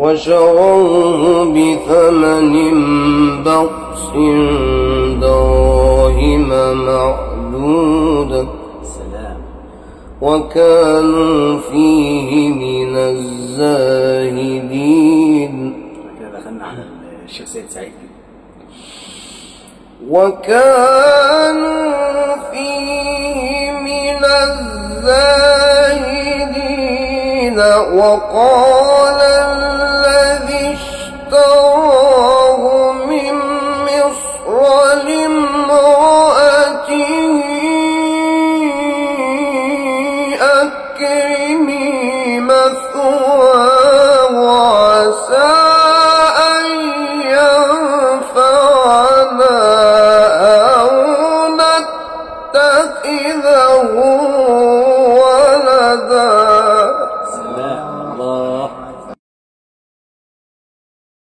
وشروه بثمن بخس دراهم معدودة وكانوا فيه من الزاهدين. كده دخلنا على الشيخ سيد سعيد. وكانوا فيه من الزاهدين وقال